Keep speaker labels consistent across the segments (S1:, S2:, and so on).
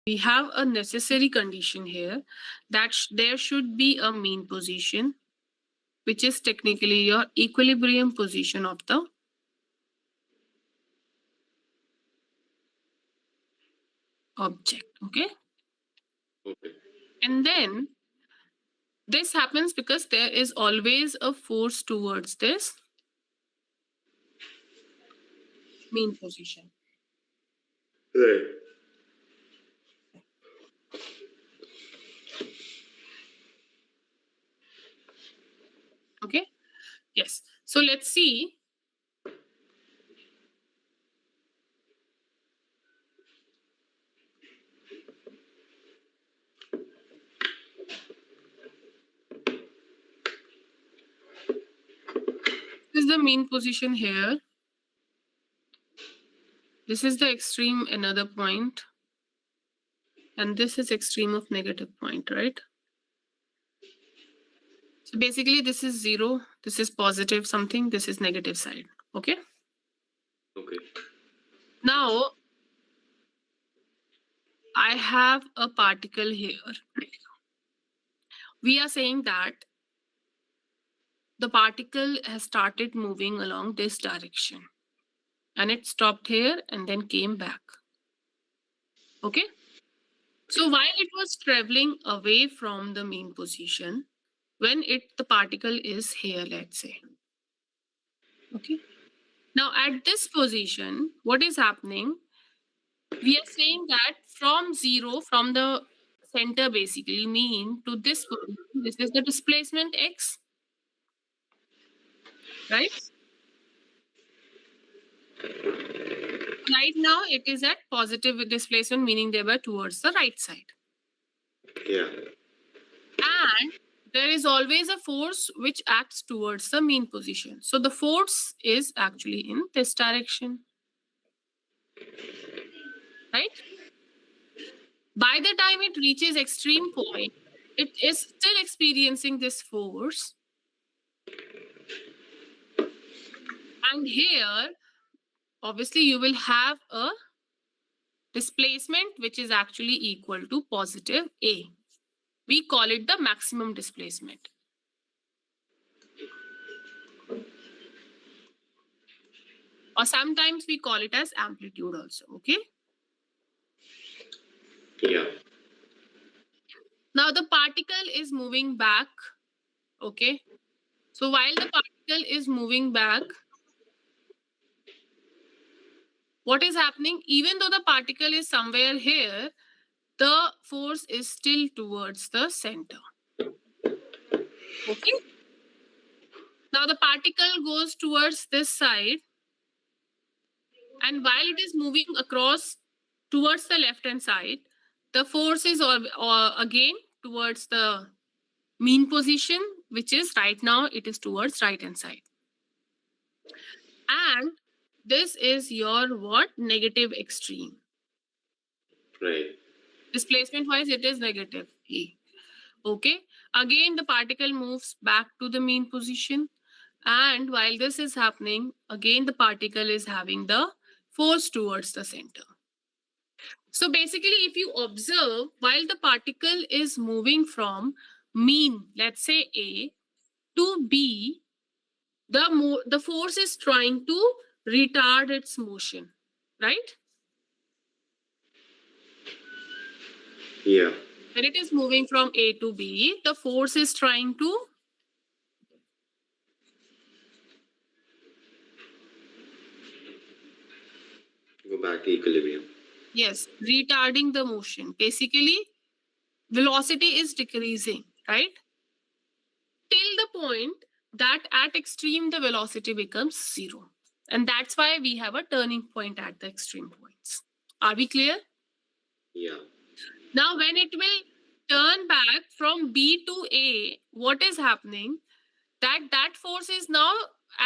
S1: we have a necessary condition here that there should be a mean position, which is technically your equilibrium position of the object. Okay.
S2: Okay.
S1: And then this happens because there is always a force towards this mean position.
S2: Right.
S1: Okay. Yes. So let's see. This is the mean position here. This is the extreme another point. And this is extreme of negative point, right? So basically this is 0, this is positive something, this is negative side. Okay.
S2: Okay.
S1: Now I have a particle here. We are saying that the particle has started moving along this direction and it stopped here and then came back. Okay. So while it was traveling away from the mean position, when the particle is here, let's say. Okay. Now at this position, what is happening? We are saying that from 0, from the center basically mean to this position, this is the displacement x, right? Right now it is at positive displacement, meaning they were towards the right side.
S2: Yeah.
S1: And there is always a force which acts towards the mean position. So the force is actually in this direction, right? By the time it reaches extreme point, it is still experiencing this force. And here, obviously, you will have a displacement which is actually equal to positive A. We call it the maximum displacement. Or sometimes we call it as amplitude also, okay?
S2: Yeah.
S1: Now the particle is moving back, okay? So while the particle is moving back, what is happening? Even though the particle is somewhere here, the force is still towards the center. Okay? Now the particle goes towards this side, and while it is moving across towards the left hand side, the force is again towards the mean position, which is right now it is towards right hand side. And this is your what? Negative extreme.
S2: Right.
S1: Displacement wise, it is negative A. Okay. Again, the particle moves back to the mean position. And while this is happening, again, the particle is having the force towards the center. So basically, if you observe, while the particle is moving from mean, let's say A, to B, the force is trying to retard its motion, right?
S2: Yeah.
S1: When it is moving from A to B, the force is trying to
S2: Go back to equilibrium.
S1: yes, retarding the motion. Basically, velocity is decreasing, right? Till the point that at extreme the velocity becomes 0. And that's why we have a turning point at the extreme points. Are we clear?
S2: Yeah.
S1: Now, when it will turn back from B to A, what is happening? That force is now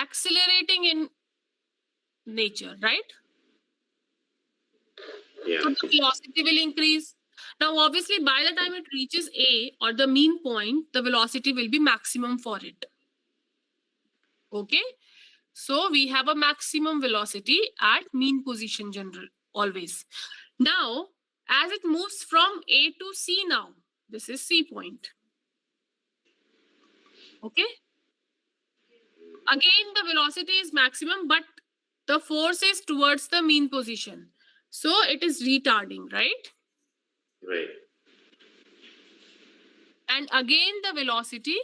S1: accelerating in nature, right?
S2: Yeah.
S1: So the velocity will increase. Now, obviously, by the time it reaches A or the mean point, the velocity will be maximum for it. Okay? So we have a maximum velocity at mean position general always. Now, As it moves from A to C now, this is C point. Okay. Again, the velocity is maximum, but the force is towards the mean position. So it is retarding, right?
S2: Right.
S1: And again, the velocity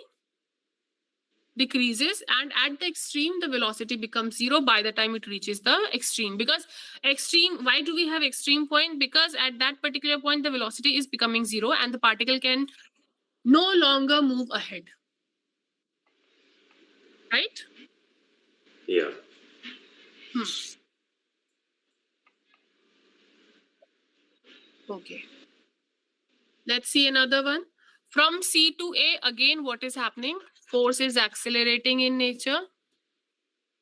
S1: decreases, and at the extreme, the velocity becomes zero by the time it reaches the extreme. Because extreme, why do we have extreme point? Because at that particular point, the velocity is becoming zero and the particle can no longer move ahead. Right?
S2: Yeah.
S1: Okay. Let's see another one. From C to A, again, what is happening? Force is accelerating in nature,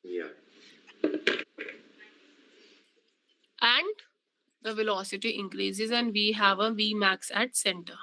S2: Yeah.
S1: and the velocity increases, and we have a V max at center.